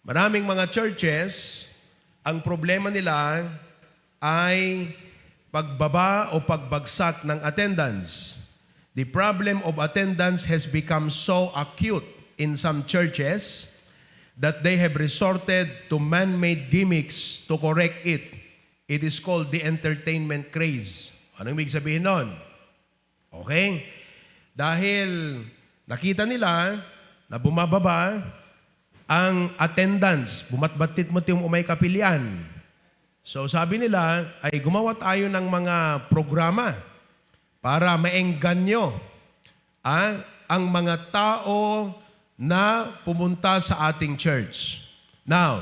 Maraming mga churches, ang problema nila ay pagbaba o pagbagsak ng attendance. The problem of attendance has become so acute in some churches that they have resorted to man-made gimmicks to correct it. It is called the entertainment craze. Anong ibig sabihin nun? Okay? Dahil nakita nila na bumababa ang attendance, bumatbatit mo yung umay kapilyan. So sabi nila ay gumawa tayo ng mga programa para maengganyo ang mga tao na pumunta sa ating church. Now,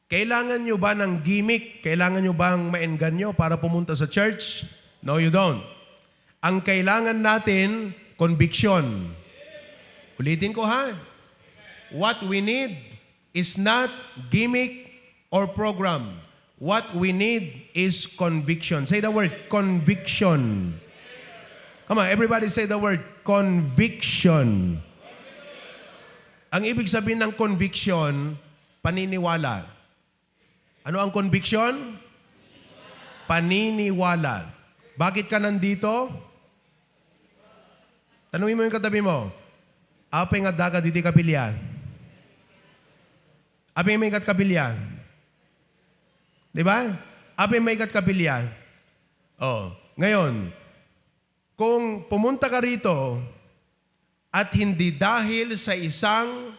kailangan nyo ba ng gimmick? Kailangan nyo bang maengganyo para pumunta sa church? No, you don't. Ang kailangan natin, conviction. Ulitin ko ha. What we need is not gimmick or program. What we need is conviction. Say the word, conviction. Come on, everybody say the word, conviction. Ang ibig sabihin ng conviction, paniniwala. Ano ang conviction? Paniniwala. Bakit ka nandito? Tanungin mo yung katabi mo. Apa nga daga diti kapilya? Apa yung may kapilya? Di ba? Apa yung may kapilya? Oh, ngayon, kung pumunta ka rito at hindi dahil sa isang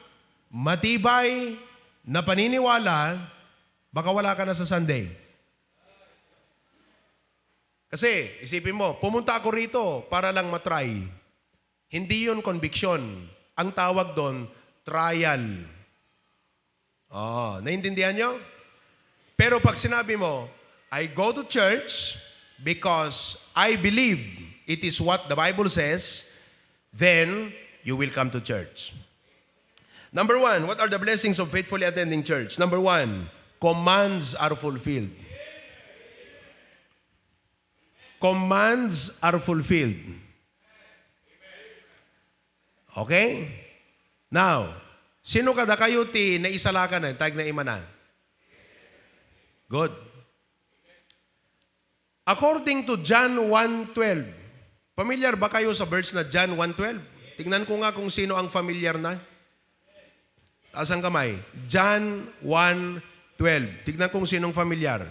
matibay na paniniwala, baka wala ka na sa Sunday. Kasi, isipin mo, pumunta ako rito para lang matry. Hindi yun conviction. Ang tawag doon, trial. Oh, naintindihan nyo? Pero pag sinabi mo, I go to church because I believe it is what the Bible says, then you will come to church. Number one, what are the blessings of faithfully attending church? Number one, commands are fulfilled. Commands are fulfilled. Okay? Now, sino kada kayo ti na isalakan na, tag na imana? Good. According to John 1:12, familiar ba kayo sa verse na John 1:12? Tingnan ko nga kung sino ang familiar na. Taas ang kamay. John 1:12. Tignan kung sinong familiar.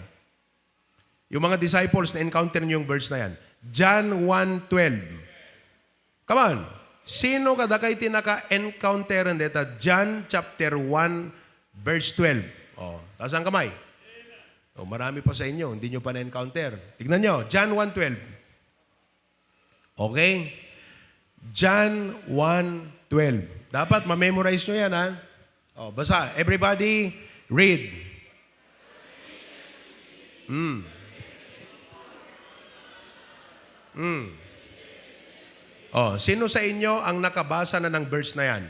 Yung mga disciples na encounter niyo yung verse na yan. John 1:12. Come on. Sino kada kay tinaka-encounter dito? John chapter 1 verse 12. Oh, taas ang kamay. Oh, marami pa sa inyo, hindi nyo pa na-encounter. Tignan nyo, John 1:12. Okay? John 1:12. Dapat ma-memorize nyo yan, ha? Oh, basa. Everybody, read. Oh, sino sa inyo ang nakabasa na ng verse na yan?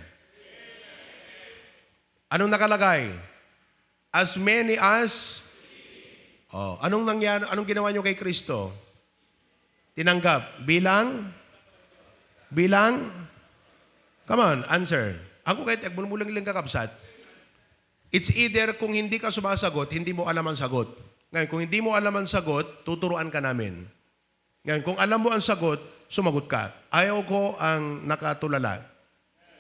Anong nakalagay? As many as... Oh, anong nangyari? Anong ginawa nyo kay Kristo? Tinanggap. Bilang? Come on, answer. Ako kahit agbulmulang ilang kakabsat. It's either kung hindi ka sumasagot, hindi mo alam ang sagot. Ngayon, kung hindi mo alam ang sagot, tuturuan ka namin. Ngayon, kung alam mo ang sagot, sumagot ka. Ayaw ko ang nakatulala.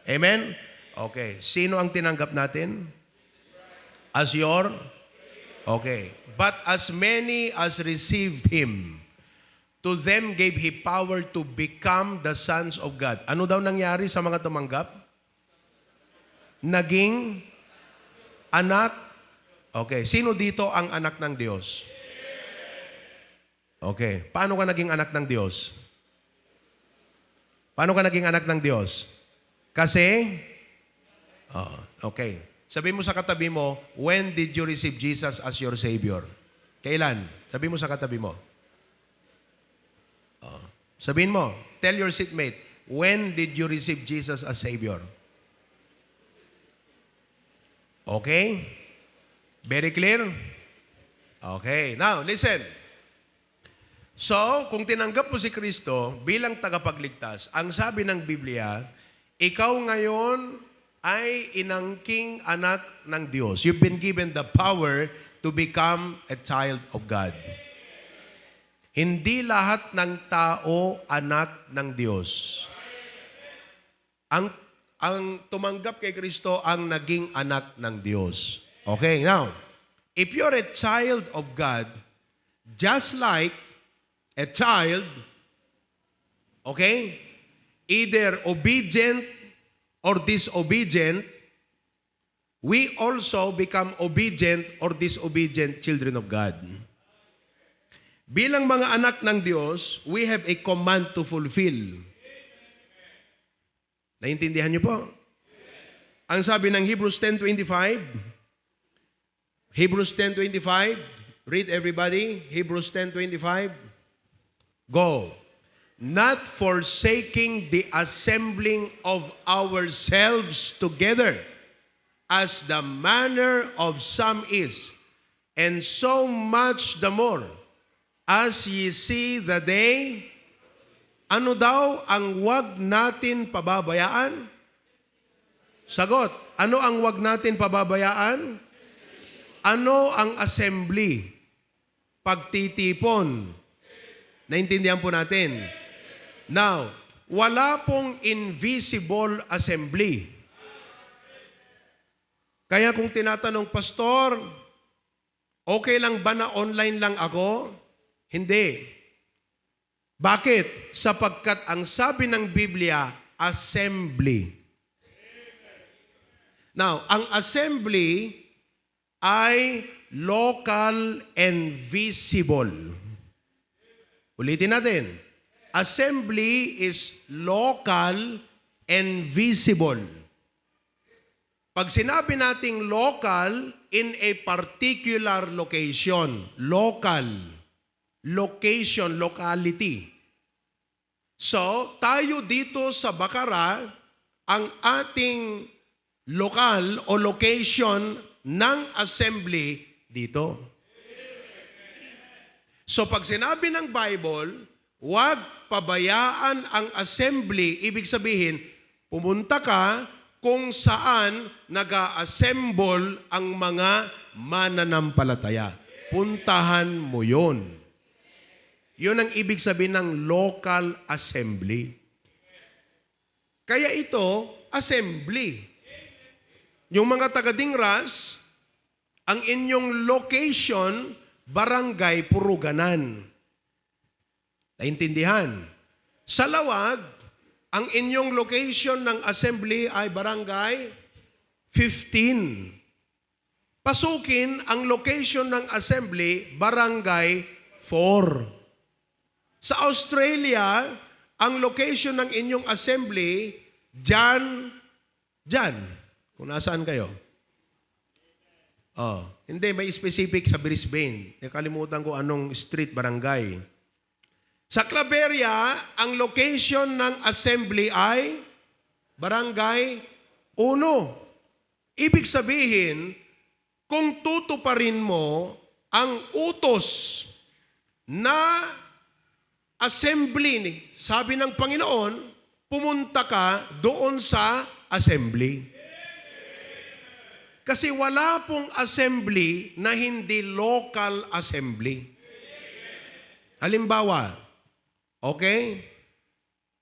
Amen? Okay. Sino ang tinanggap natin? As your? Okay. But as many as received Him, to them gave He power to become the sons of God. Ano daw nangyari sa mga tumanggap? Naging anak. Okay. Sino dito ang anak ng Diyos? Okay. Paano ka naging anak ng Diyos? Paano ka naging anak ng Diyos? Kasi? Okay. Sabi mo sa katabi mo, when did you receive Jesus as your Savior? Kailan? Sabi mo sa katabi mo. Sabihin mo, tell your seatmate, when did you receive Jesus as Savior? Okay? Very clear? Okay. Now, listen. So, kung tinanggap mo si Kristo bilang tagapagligtas, ang sabi ng Biblia, ikaw ngayon ay inangking anak ng Diyos. You've been given the power to become a child of God. Hindi lahat ng tao anak ng Diyos. Ang tumanggap kay Kristo ang naging anak ng Diyos. Okay, now, if you're a child of God, just like a child, okay, either obedient or disobedient, we also become obedient or disobedient children of God. Bilang mga anak ng Diyos, we have a command to fulfill. Naintindihan niyo po? Ang sabi ng Hebrews 10:25, Hebrews 10:25, read everybody, Hebrews 10:25, go. Not forsaking the assembling of ourselves together, as the manner of some is, and so much the more, as ye see the day. Ano daw ang wag natin pababayaan? Sagot, ano ang wag natin pababayaan? Ano ang assembly? Pagtitipon. Naintindihan po natin. Now, wala pong invisible assembly. Kaya kung tinatanong, Pastor, okay lang ba na online lang ako? Hindi. Bakit? Sapagkat ang sabi ng Biblia, assembly. Now, ang assembly ay local and visible. Ulitin natin. Assembly is local and visible. Pag sinabi nating local, in a particular location, local, location, locality. So, tayo dito sa Bacara, ang ating lokal o location ng assembly dito. So, pag sinabi ng Bible, huwag pabayaan ang assembly, ibig sabihin, pumunta ka kung saan nag-a-assemble ang mga mananampalataya. Puntahan mo yun. Yun ang ibig sabihin ng local assembly. Kaya ito, assembly. Yung mga taga-Dingras, ang inyong location, barangay Puruganan. Naintindihan? Sa Lawag, ang inyong location ng assembly ay barangay 15. Pasukin, ang location ng assembly, barangay 4. Sa Australia, ang location ng inyong assembly, dyan, kung nasaan kayo. Hindi, may specific sa Brisbane. Nakalimutan ko anong street, barangay. Sa Claveria, ang location ng assembly ay barangay 1. Ibig sabihin, kung tutuparin mo ang utos na assembly, sabi ng Panginoon, pumunta ka doon sa assembly. Kasi wala pong assembly na hindi local assembly. Halimbawa, okay?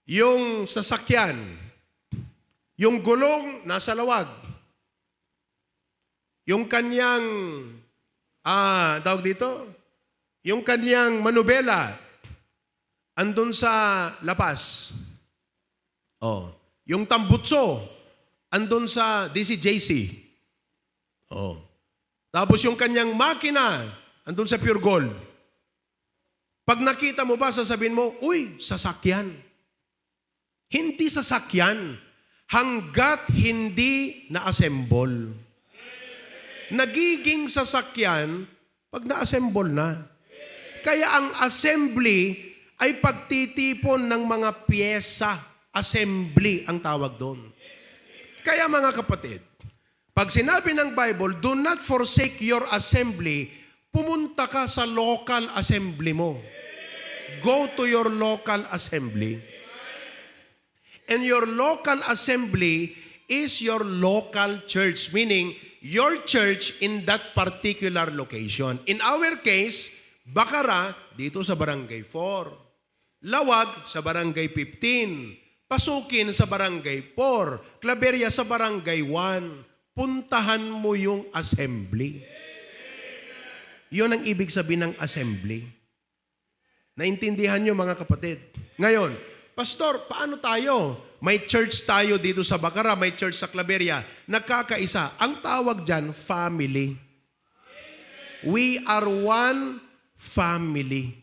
Yung sasakyan, yung gulong nasa Lawag. Yung kanyang, tawag dito, yung kanyang manubela, andun sa La Paz. Yung tambutso, andun sa DCJC. Tapos yung kanyang makina, andun sa Pure Gold. Pag nakita mo ba, sasabihin mo, uy, sasakyan. Hindi sasakyan hanggat hindi na-assemble. Nagiging sasakyan pag na-assemble na. Kaya ang assembly ay pagtitipon ng mga piyesa. Assembly ang tawag doon. Kaya mga kapatid, pag sinabi ng Bible, do not forsake your assembly, pumunta ka sa local assembly mo. Go to your local assembly. And your local assembly is your local church, meaning your church in that particular location. In our case, Bacara, dito sa Barangay 4. Lawag, sa Barangay 15. Pasukin, sa Barangay 4. Claveria, sa Barangay 1. Puntahan mo yung assembly. Yun ang ibig sabihin ng assembly. Naintindihan nyo mga kapatid? Ngayon, Pastor, paano tayo? May church tayo dito sa Bacara, may church sa Claveria. Nagkakaisa. Ang tawag dyan, family. We are one family.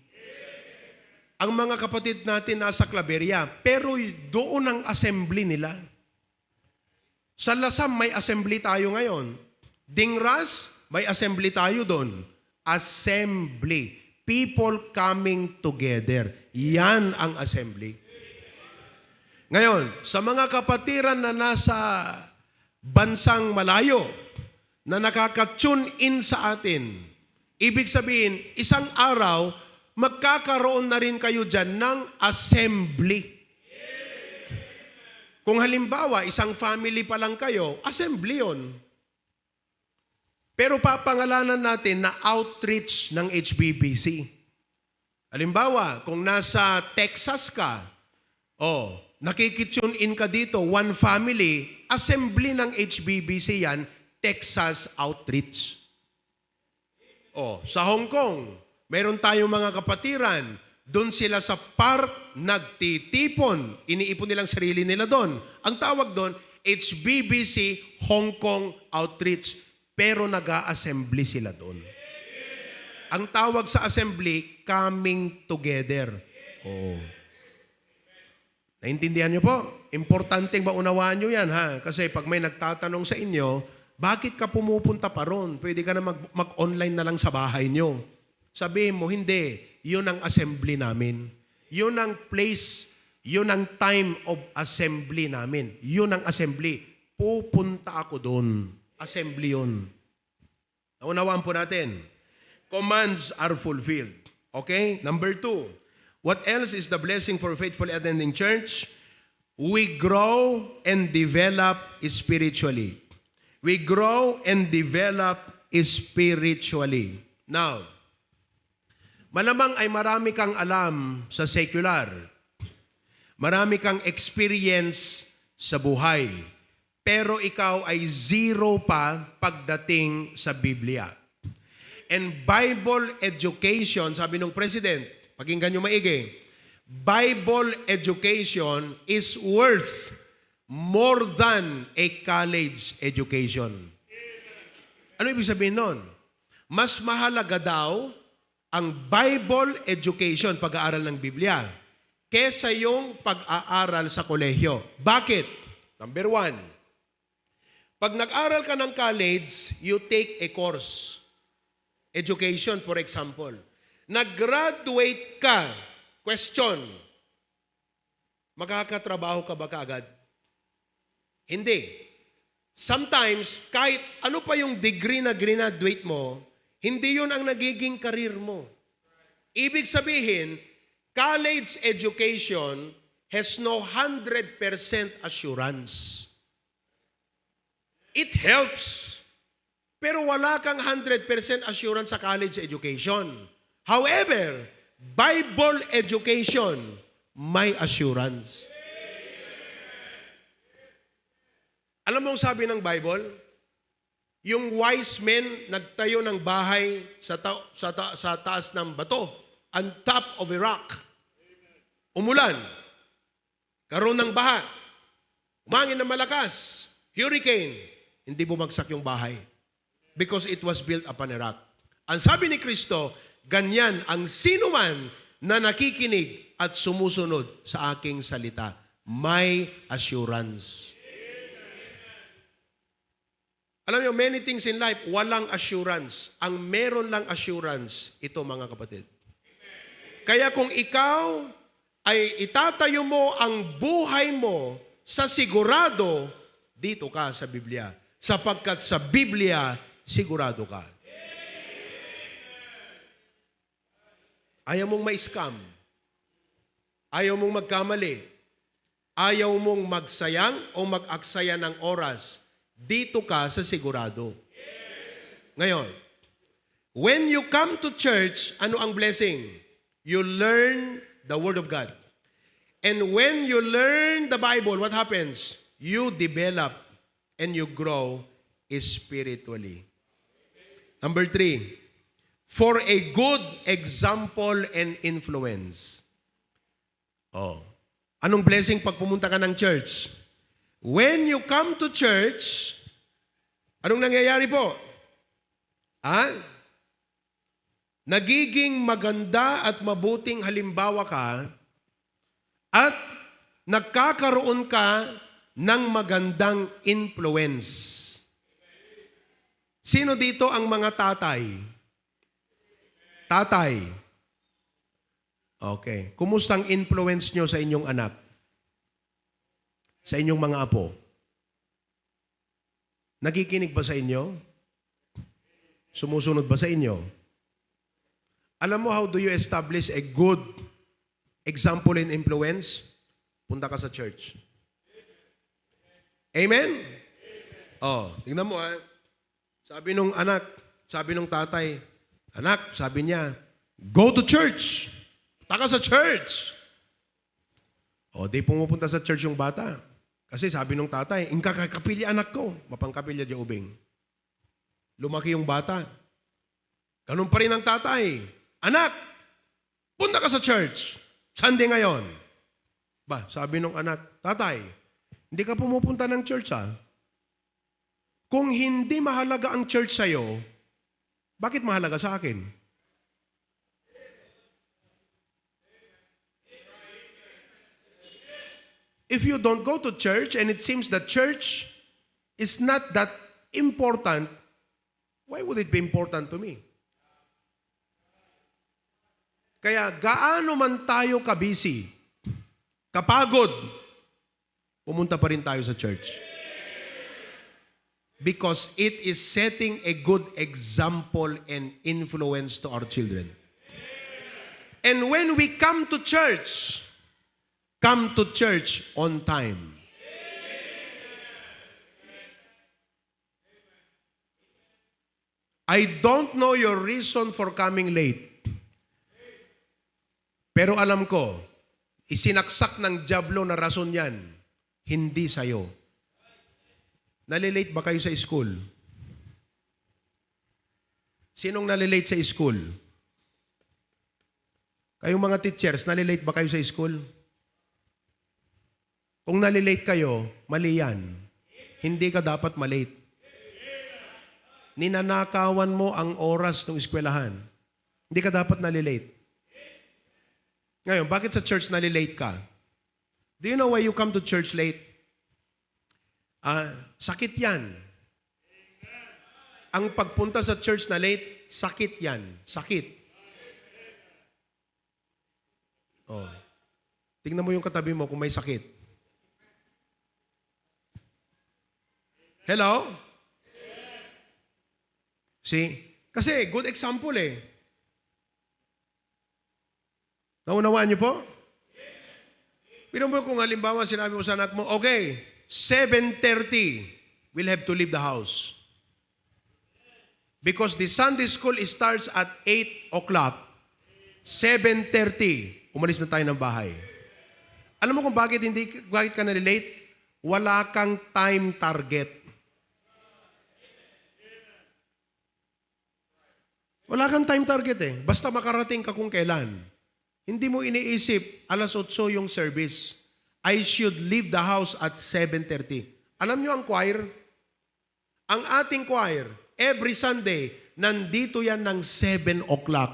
Ang mga kapatid natin nasa Claveria, pero doon ang assembly nila. Sa Lasam, may assembly tayo ngayon. Dingras, may assembly tayo doon. Assembly. People coming together. Yan ang assembly. Ngayon, sa mga kapatiran na nasa bansang malayo, na nakaka-tune in sa atin, ibig sabihin, isang araw, magkakaroon na rin kayo dyan ng assembly. Kung halimbawa, isang family pa lang kayo, assembly yun. Pero papangalanan natin na outreach ng HBBC. Halimbawa, kung nasa Texas ka, nakikitune in ka dito, one family, assembly ng HBBC yan, Texas Outreach. Sa Hong Kong, meron tayong mga kapatiran, doon sila sa park nagtitipon. Iniipon nilang sarili nila doon. Ang tawag doon, HBBC Hong Kong Outreach. Pero nag-a-assembly sila doon. Ang tawag sa assembly, coming together. Naintindihan niyo po? Importanteng maunawaan niyo yan, ha? Kasi pag may nagtatanong sa inyo, bakit ka pumupunta pa ron? Pwede ka na mag-online na lang sa bahay niyo. Sabihin mo, hindi. Yun ang assembly namin. Yun ang place, yun ang time of assembly namin. Yun ang assembly. Pupunta ako doon. Assembly yun. Naunawaan po natin. Commands are fulfilled. Okay? Number 2. What else is the blessing for faithful attending church? We grow and develop spiritually. We grow and develop spiritually. Now, malamang ay marami kang alam sa secular. Marami kang experience sa buhay. Pero ikaw ay zero pa pagdating sa Biblia. And Bible education, sabi ng President, pakinggan nyo maigi, Bible education is worth more than a college education. Ano ibig sabihin nun? Mas mahalaga daw ang Bible education, pag-aaral ng Biblia, kesa yung pag-aaral sa kolehiyo. Bakit? Number 1, pag nag-aral ka ng college, you take a course. Education, for example. Nag-graduate ka, question, makakatrabaho ka ba kaagad? Hindi. Sometimes, kahit ano pa yung degree na graduate mo, hindi yun ang nagiging career mo. Ibig sabihin, college education has no 100% assurance. It helps. Pero wala kang 100% assurance sa college education. However, Bible education, may assurance. Alam mo ang sabi ng Bible? Yung wise men nagtayo ng bahay sa taas ng bato, on top of a rock. Umulan. Karoon ng baha. Umangin na malakas. Hurricane. Hindi bumagsak yung bahay. Because it was built upon a rock. Ang sabi ni Kristo, ganyan ang sinuman na nakikinig at sumusunod sa aking salita. May assurance. Alam niyo, many things in life, walang assurance. Ang meron lang assurance, ito mga kapatid. Kaya kung ikaw ay itatayo mo ang buhay mo sa sigurado, dito ka sa Biblia. Sapagkat sa Biblia, sigurado ka. Ayaw mong ma-scam. Ayaw mong magkamali. ayaw mong magsayang o mag-aksaya ng oras, dito ka sa sigurado. Ngayon, when you come to church, ano ang blessing? You learn the Word of God. And when you learn the Bible, what happens? You develop and you grow spiritually. Number 3, for a good example and influence. Oh. Anong blessing pag pumunta ka ng church? When you come to church, anong nangyayari po? Nagiging maganda at mabuting halimbawa ka at nagkakaroon ka ng magandang influence. Sino dito ang mga tatay? Tatay. Okay. Kumusta ang influence nyo sa inyong anak? Sa inyong mga apo? Nakikinig ba sa inyo? Sumusunod ba sa inyo? Alam mo how do you establish a good example and influence? Punta ka sa church. Amen? Oh, tingnan mo Sabi nung anak, sabi nung tatay, anak, sabi niya, go to church. Punta ka sa church. O, di pumupunta sa church yung bata. Kasi sabi nung tatay, ingka kakapilya anak ko. Mapangkapilya di ubing. Lumaki yung bata. Ganun pa rin ang tatay. Anak, punta ka sa church. Sunday ngayon. Sabi nung anak, tatay, hindi ka pumupunta ng church Kung hindi mahalaga ang church sa'yo, bakit mahalaga sa akin? If you don't go to church and it seems that church is not that important, why would it be important to me? Kaya gaano man tayo kabisi, kapagod, pumunta pa rin tayo sa church. Because it is setting a good example and influence to our children. And when we come to church on time. I don't know your reason for coming late. Pero alam ko, isinaksak ng dyablo na rason yan, hindi sa'yo. Nalilate ba kayo sa school? Sinong nalilate sa school? Kayong mga teachers, nalilate ba kayo sa school? Kung nalilate kayo, mali yan. Hindi ka dapat malate. Ninanakawan mo ang oras ng eskwelahan. Hindi ka dapat nalilate. Ngayon, bakit sa church nalilate ka? Do you know why you come to church late? Sakit yan. Ang pagpunta sa church na late, sakit yan. Sakit. Oh. Tingnan mo yung katabi mo kung may sakit. Hello? See? Kasi good example Naunawaan niyo po? Pero mo kung halimbawa sinabi mo sa anak mo, okay, 7:30, we'll have to leave the house. Because the Sunday school starts at 8 o'clock. 7:30, umalis na tayo ng bahay. Alam mo kung bakit ka na-late? Wala kang time target. Wala kang time target Basta makarating ka kung kailan. Hindi mo iniisip, 8:00 yung service. I should leave the house at 7:30. Alam nyo ang choir? Ang ating choir, every Sunday, nandito yan ng 7 o'clock.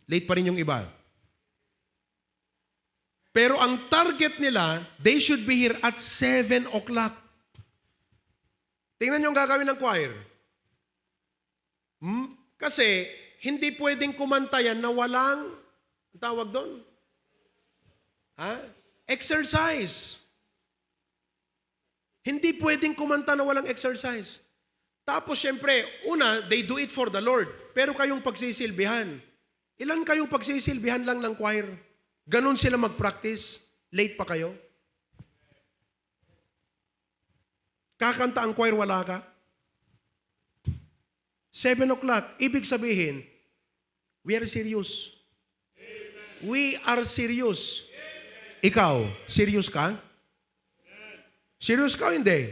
Late pa rin yung iba. Pero ang target nila, they should be here at 7 o'clock. Tingnan nyo ang gagawin ng choir. Kasi, hindi pwedeng kumanta yan na walang, tawag doon? Exercise. Hindi pwedeng kumanta na walang exercise. Tapos, syempre, una, they do it for the Lord. Pero kayong pagsisilbihan, Ilan kayong pagsisilbihan lang ng choir? Ganon sila mag-practice? Late pa kayo? Kakanta ang choir, wala ka? 7 o'clock, ibig sabihin, we are serious. We are serious. Ikaw, serious ka? Serious ka o hindi?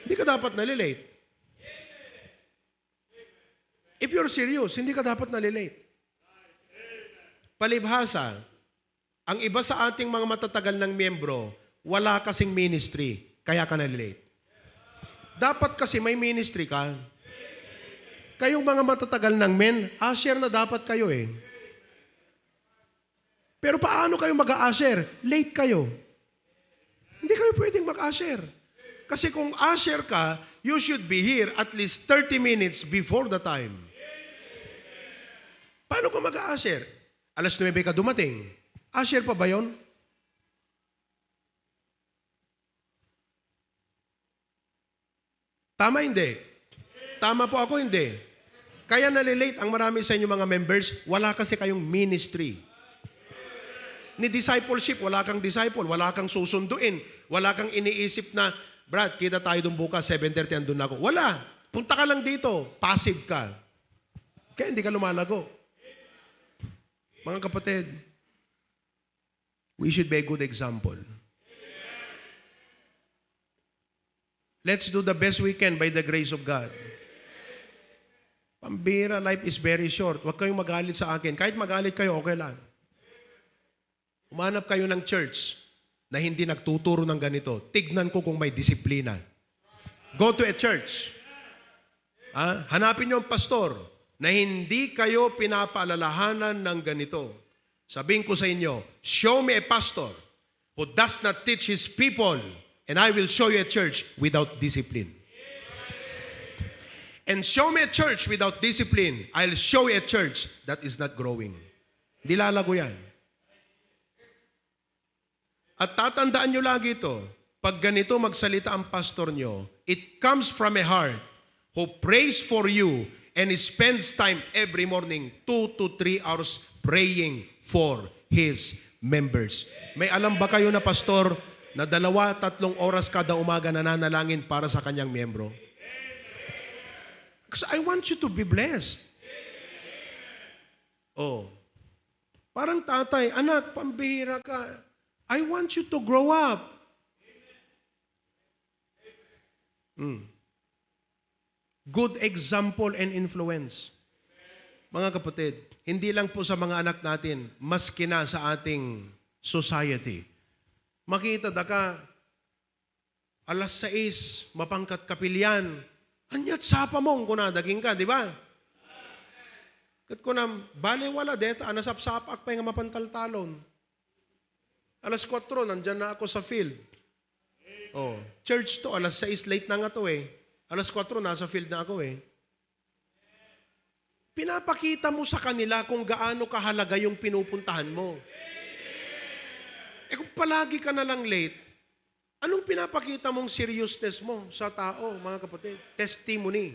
Hindi ka dapat nalilate. If you're serious, hindi ka dapat nalilate. Palibhasa, ang iba sa ating mga matatagal ng miyembro, wala kasing ministry, kaya ka nalilate. Dapat kasi may ministry ka. Kayong mga matatagal ng men, usher na dapat kayo eh. Pero paano kayo mag-a-usher? Late kayo. Hindi kayo pwedeng mag-usher. Kasi kung usher ka, you should be here at least 30 minutes before the time. Paano ka mag-a-usher? Alas 9 ka dumating. Usher pa ba yun? Tama hindi? Tama po ako hindi. Kaya nalilate ang marami sa inyo mga members, wala kasi kayong ministry. Ni discipleship, wala kang disciple, wala kang susunduin, wala kang iniisip na, Brad, kita tayo doon bukas, 7:30 andun ako. Wala. Punta ka lang dito, passive ka. Kaya hindi ka lumalago. Mga kapatid, we should be a good example. Let's do the best we can by the grace of God. Pambira, life is very short. Huwag kayong magalit sa akin. Kahit magalit kayo, okay lang. Umanap kayo ng church na hindi nagtuturo ng ganito. Tignan ko kung may disiplina. Go to a church. Hanapin niyo ang pastor na hindi kayo pinapaalalahanan ng ganito. Sabihin ko sa inyo, show me a pastor who does not teach his people, and I will show you a church without discipline. And show me a church without discipline, I'll show you a church that is not growing. Hindi lalago yan. At tatandaan nyo lagi ito, pag ganito magsalita ang pastor nyo, it comes from a heart who prays for you and spends time every morning 2 to 3 hours praying for his members. May alam ba kayo na pastor na 2-3 oras kada umaga nananalangin para sa kanyang miyembro? Because I want you to be blessed. Oh. Parang tatay, anak, pambihira ka. I want you to grow up. Good example and influence. Mga kapatid, hindi lang po sa mga anak natin, maski na sa ating society. Makita da ka, alas 6, mapangkat kapilyan, anyat sapa mong kunadaging ka, di ba? Kat ko na, baliwala deta, anasap-sapak pa yung mapantaltalon. Alas 4, nandyan na ako sa field. Oh, church to, alas 6, late na nga to eh. Alas 4, nasa field na ako eh. Pinapakita mo sa kanila kung gaano kahalaga yung pinupuntahan mo. Eh kung palagi ka na lang late, anong pinapakita mong seriousness mo sa tao, mga kapatid? Testimony.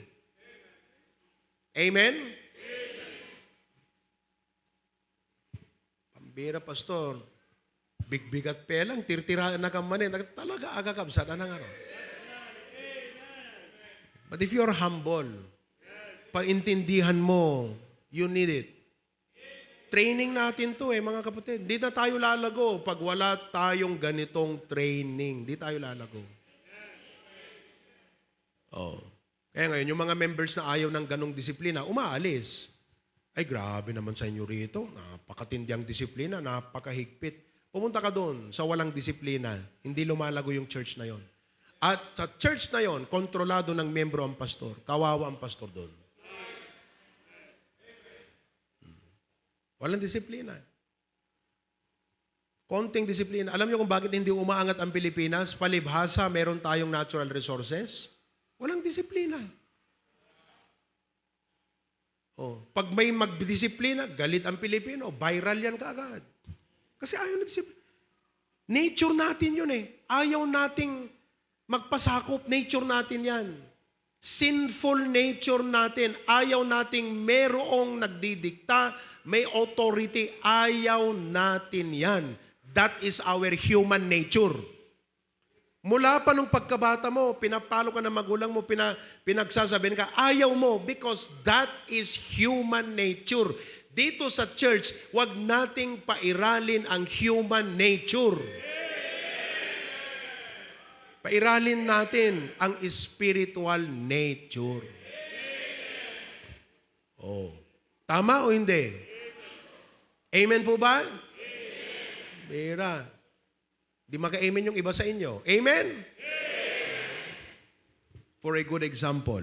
Amen? Pambira, pastor. Bigbigat pelang, tirtiraan na kamanin. Talaga agakabsat na nga. But if you're humble, paintindihan mo, you need it. Training natin to mga kapatid. Di na tayo lalago pag wala tayong ganitong training. Di tayo lalago. Oh. Kaya ngayon, yung mga members na ayaw ng ganong disiplina, umaalis. Ay, grabe naman sa inyo rito. Napakatindi ang disiplina, napakahigpit. Pumunta ka doon sa walang disiplina, hindi lumalago yung church na yon. At sa church na yon, kontrolado ng miyembro ang pastor. Kawawa ang pastor doon. Walang disiplina. Konting disiplina. Alam niyo kung bakit hindi umaangat ang Pilipinas? Palibhasa, meron tayong natural resources. Walang disiplina. Oh, pag may magdisiplina, galit ang Pilipino, viral yan kaagad. Kasi ayaw na disiplina. Nature natin yun eh. Ayaw nating magpasakop. Nature natin yan. Sinful nature natin. Ayaw nating merong nagdidikta. may authority. Ayaw natin yan. That is our human nature. Mula pa nung pagkabata mo, pinapalo ka ng magulang mo, pinagsasabihin ka, ayaw mo because that is human nature. Dito sa church, wag nating pairalin ang human nature. Pairalin natin ang spiritual nature. Oh. Tama o hindi? Amen po ba? Bira. Di maka-amen yung iba sa inyo. Amen? For a good example,